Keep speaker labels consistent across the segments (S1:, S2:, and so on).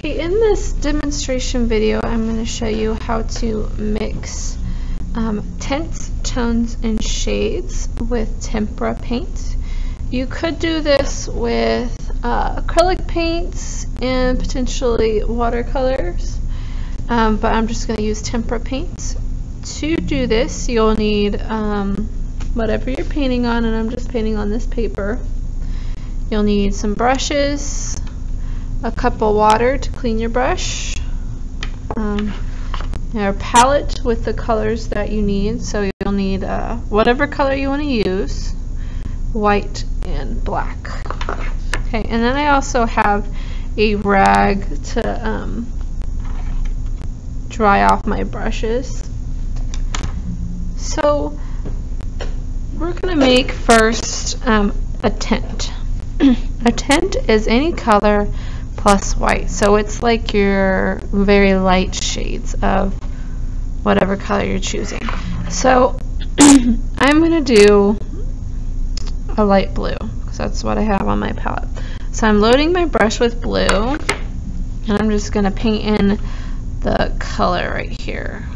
S1: In this demonstration video, I'm going to show you how to mix tints, tones, and shades with tempera paint. You could do this with acrylic paints and potentially watercolors, but I'm just going to use tempera paint. To do this, you'll need whatever you're painting on, and I'm just painting on this paper. You'll need some brushes, a cup of water to clean your brush, your palette with the colors that you need. So you'll need whatever color you want to use, white and black. Okay, and then I also have a rag to dry off my brushes. So we're going to make first a tint. A tint is any color plus white, so it's like your very light shades of whatever color you're choosing. So I'm going to do a light blue because that's what I have on my palette. So I'm loading my brush with blue, and I'm just going to paint in the color right here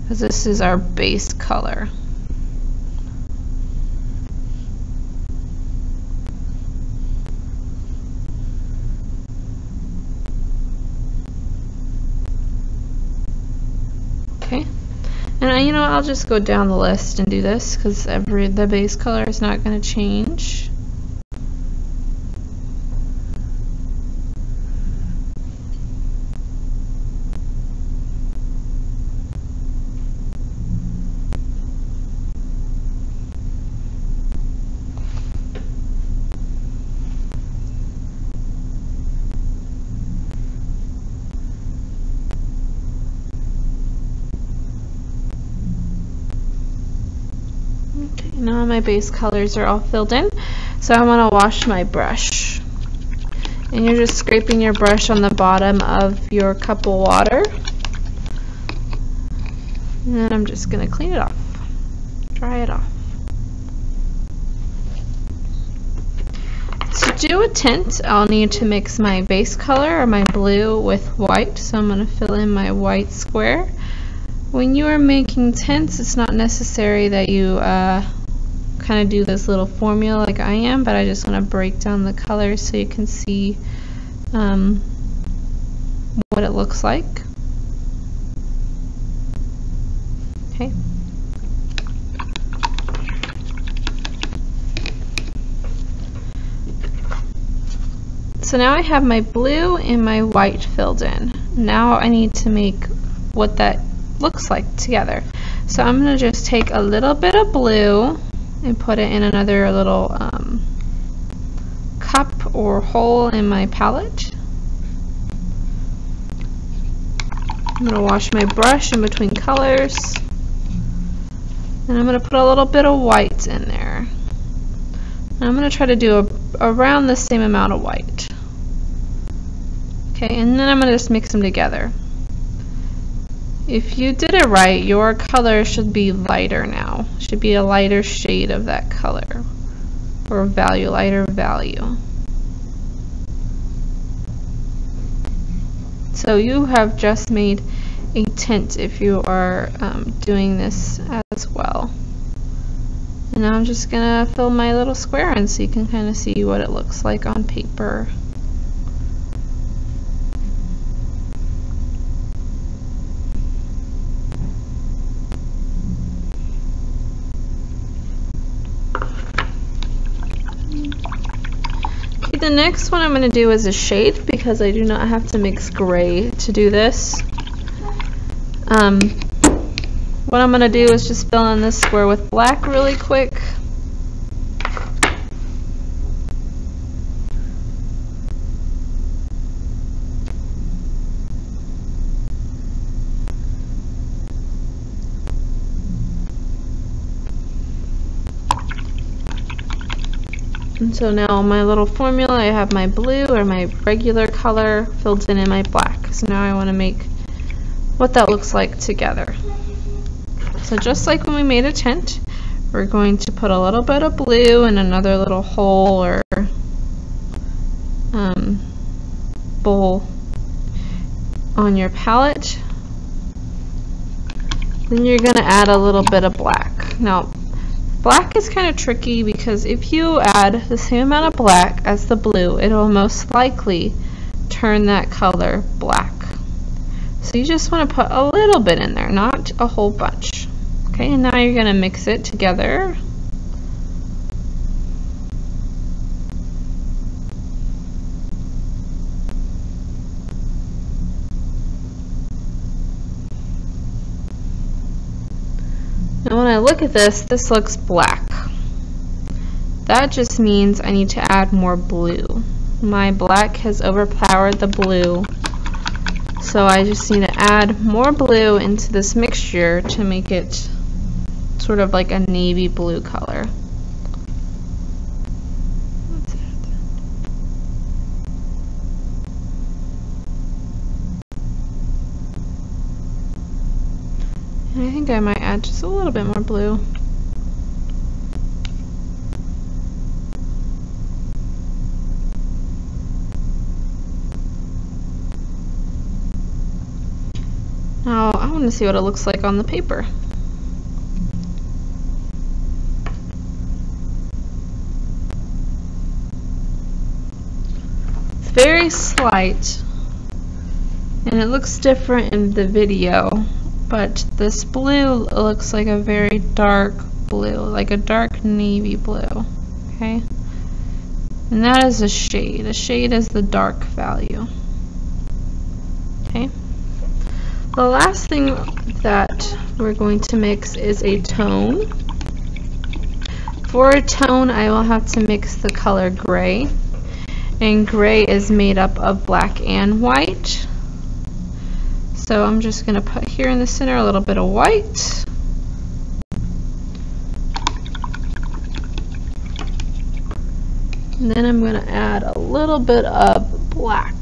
S1: because this is our base color. Okay, and you know, I'll just go down the list and do this because the base color is not going to change. Now my base colors are all filled in, so I want to wash my brush. And you're just scraping your brush on the bottom of your cup of water. And then I'm just going to clean it off, dry it off. To do a tint, I'll need to mix my base color, or my blue, with white. So I'm going to fill in my white square. When you are making tints, it's not necessary that you kind of do this little formula like I am, but I just want to break down the colors so you can see what it looks like. Okay. So now I have my blue and my white filled in. Now I need to make what that looks like together. So I'm going to just take a little bit of blue and put it in another little cup or hole in my palette. I'm going to wash my brush in between colors, and I'm going to put a little bit of white in there. And I'm going to try to do around the same amount of white. Okay, and then I'm going to just mix them together. If you did it right, your color should be lighter now. Should be a lighter shade of that color, or value, lighter value. So you have just made a tint if you are doing this as well. And now I'm just gonna fill my little square in so you can kind of see what it looks like on paper. The next one I'm going to do is a shade because I do not have to mix gray to do this. What I'm going to do is just fill in this square with black really quick. And so now my little formula, I have my blue, or my regular color, filled in my black. So now I want to make what that looks like together. So just like when we made a tint, we're going to put a little bit of blue in another little hole or bowl on your palette. Then you're going to add a little bit of black. Now, black is kind of tricky because if you add the same amount of black as the blue, it will most likely turn that color black. So you just want to put a little bit in there, not a whole bunch. Okay, and now you're going to mix it together. And when I look at this, this looks black. That just means I need to add more blue. My black has overpowered the blue, so I just need to add more blue into this mixture to make it sort of like a navy blue color. And I think I might add just a little bit more blue. Now I want to see what it looks like on the paper. It's very slight and it looks different in the video, but this blue looks like a very dark blue, like a dark navy blue. Okay, and that is a shade. A shade is the dark value. Okay. The last thing that we're going to mix is a tone. For a tone, I will have to mix the color gray, and gray is made up of black and white. So I'm just going to put here in the center a little bit of white. And then I'm going to add a little bit of black.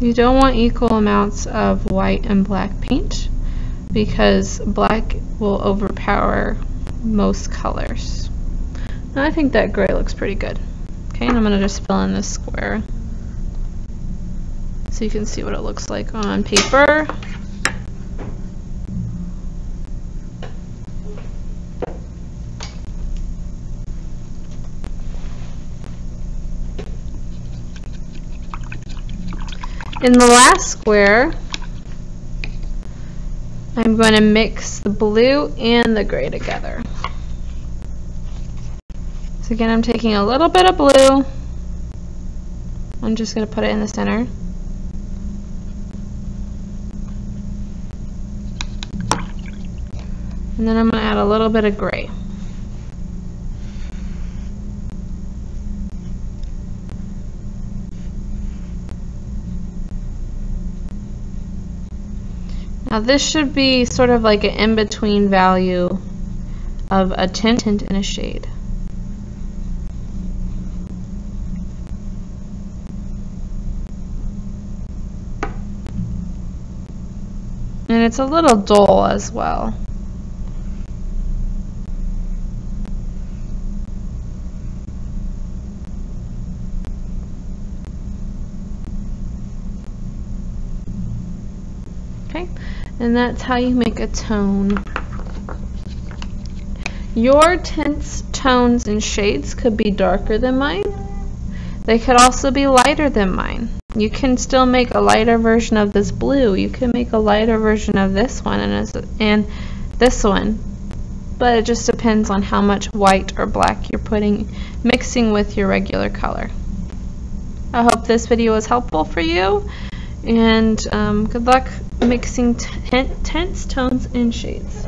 S1: You don't want equal amounts of white and black paint because black will overpower most colors. Now I think that gray looks pretty good. Okay, and I'm going to just fill in this square so you can see what it looks like on paper. In the last square, I'm going to mix the blue and the gray together. So again, I'm taking a little bit of blue. I'm just going to put it in the center. And then I'm going to add a little bit of gray. Now this should be sort of like an in-between value of a tint and a shade. And it's a little dull as well. Okay. And that's how you make a tone. Your tints, tones, and shades could be darker than mine. They could also be lighter than mine. You can still make a lighter version of this blue. You can make a lighter version of this one and this one. But it just depends on how much white or black you're mixing with your regular color. I hope this video was helpful for you. And good luck mixing tints, tones, and shades.